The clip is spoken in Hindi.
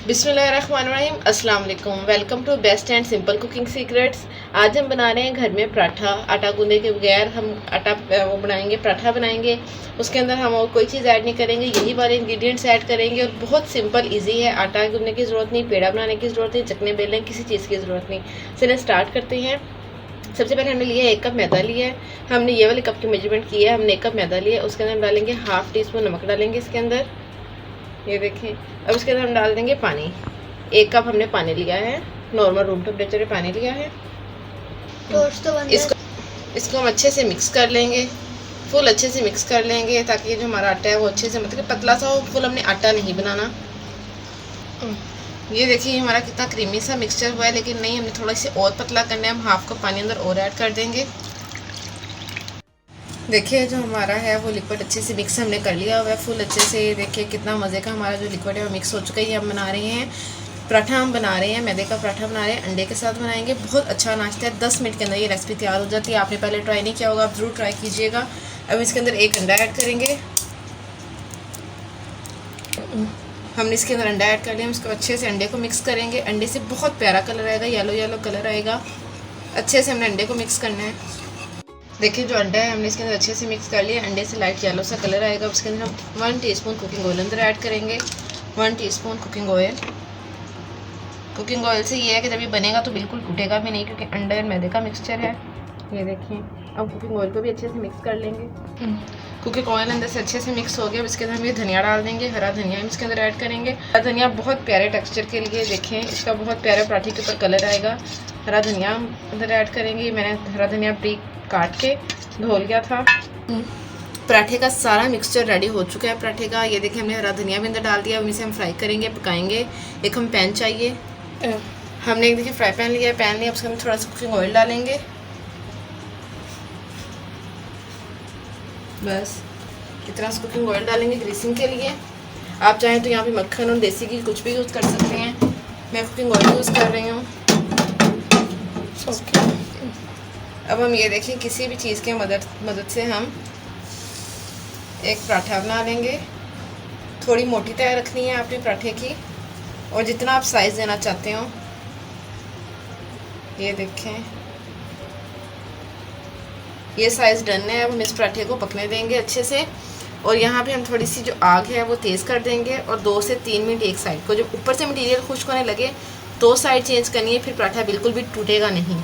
बिस्मिल्लाहिर्रहमानिर्रहीम, अस्सलाम वालेकुम। Welcome to best and simple cooking secrets. आज हम बना रहे हैं घर में पराठा। आटा गूंदे के बगैर हम आटा वो बनाएंगे, पराठा बनाएंगे। उसके अंदर हम और कोई चीज़ ऐड नहीं करेंगे, यही वाले इंग्रेडिएंट्स ऐड करेंगे और बहुत सिंपल इजी है। आटा गूंदने की ज़रूरत नहीं, पेड़ा बनाने की ज़रूरत नहीं, चकने बेलने किसी चीज़ की ज़रूरत नहीं। चलिए स्टार्ट करते हैं। सबसे पहले हमने लिया 1 कप मैदा लिया है। हमने ये वाले कप की मेजरमेंट की है। हमने 1 कप मैदा लिया है, उसके अंदर हम डालेंगे हाफ़ टी स्पून नमक डालेंगे इसके अंदर, ये देखें। अब इसके अंदर हम डाल देंगे पानी। 1 कप हमने पानी लिया है, नॉर्मल रूम टेम्परेचर पे पानी लिया है। इसको हम अच्छे से मिक्स कर लेंगे, फुल अच्छे से मिक्स कर लेंगे ताकि ये जो हमारा आटा है वो अच्छे से, मतलब पतला सा हो, फुल हमने आटा नहीं बनाना। ये देखिए हमारा कितना क्रीमी सा मिक्सचर हुआ है, लेकिन नहीं, हमने थोड़ा इसे और पतला करना है। हम हाफ कप पानी अंदर और ऐड कर देंगे। देखिए जो हमारा है वो लिक्विड अच्छे से मिक्स हमने कर लिया हुआ है फुल अच्छे से। देखिए कितना मज़े का हमारा जो लिक्विड है वो मिक्स हो चुका है। ये हम बना रहे हैं पराठा, हम बना रहे हैं मैदे का पराठा बना रहे हैं, अंडे के साथ बनाएंगे। बहुत अच्छा नाश्ता है, 10 मिनट के अंदर ये रेसिपी तैयार हो जाती है। आपने पहले ट्राई नहीं किया होगा, आप ज़रूर ट्राई कीजिएगा। अब इसके अंदर 1 अंडा ऐड करेंगे। हमने इसके अंदर अंडा ऐड कर लिया। हम इसको अच्छे से अंडे को मिक्स करेंगे। अंडे से बहुत प्यारा कलर आएगा, येलो येलो कलर आएगा। अच्छे से हमने अंडे को मिक्स करना है। देखिए जो अंडा है हमने इसके अंदर अच्छे से मिक्स कर लिया। अंडे से लाइट येलो सा कलर आएगा। उसके अंदर हम 1 टीस्पून कुकिंग ऑयल अंदर ऐड करेंगे। 1 teaspoon cooking oil. Cooking oil से ये है कि जब ये बनेगा तो बिल्कुल टूटेगा भी नहीं, क्योंकि अंडा और मैदे का मिक्सचर है। ये देखिए, अब कुकिंग ऑयल को भी अच्छे से मिक्स कर लेंगे। कुकिंग ऑयल अंदर से अच्छे से मिक्स हो गया। अब इसके अंदर हम ये धनिया डाल देंगे, हरा धनिया हम इसके अंदर ऐड करेंगे। हरा धनिया बहुत प्यारे टेक्सचर के लिए, देखें इसका बहुत प्यारा पराठे के ऊपर कलर आएगा। हरा धनिया अंदर ऐड करेंगे। मैंने हरा धनिया ब्रीक काट के धो लिया था। पराठे का सारा मिक्सचर रेडी हो चुका है पराठे का। ये देखिए हमने हरा धनिया भी अंदर डाल दिया। अब इसे हम फ्राई करेंगे, पकाएंगे। एक हम पैन चाहिए, हमने एक देखिए फ्राई पैन लिया है, पैन लिया, उसके अंदर थोड़ा सा कुकिंग ऑयल डालेंगे। बस इतना सा कुकिंग ऑयल डालेंगे ग्रीसिंग के लिए। आप चाहें तो यहाँ पे मक्खन और देसी घी कुछ भी यूज़ कर सकते हैं। मैं कुकिंग ऑयल यूज़ कर रही हूँ। अब हम ये देखिए किसी भी चीज़ के मदद से हम एक पराठा बना लेंगे। थोड़ी मोटी तय रखनी है आपने पराठे की, और जितना आप साइज़ देना चाहते हो। ये देखें ये साइज़ डन है। अब हम इस पराठे को पकने देंगे अच्छे से, और यहाँ पे हम थोड़ी सी जो आग है वो तेज़ कर देंगे, और 2 से 3 मिनट एक साइड को, जब ऊपर से मटेरियल खुश्क होने लगे तो साइड चेंज करनी है, फिर पराठा बिल्कुल भी टूटेगा नहीं।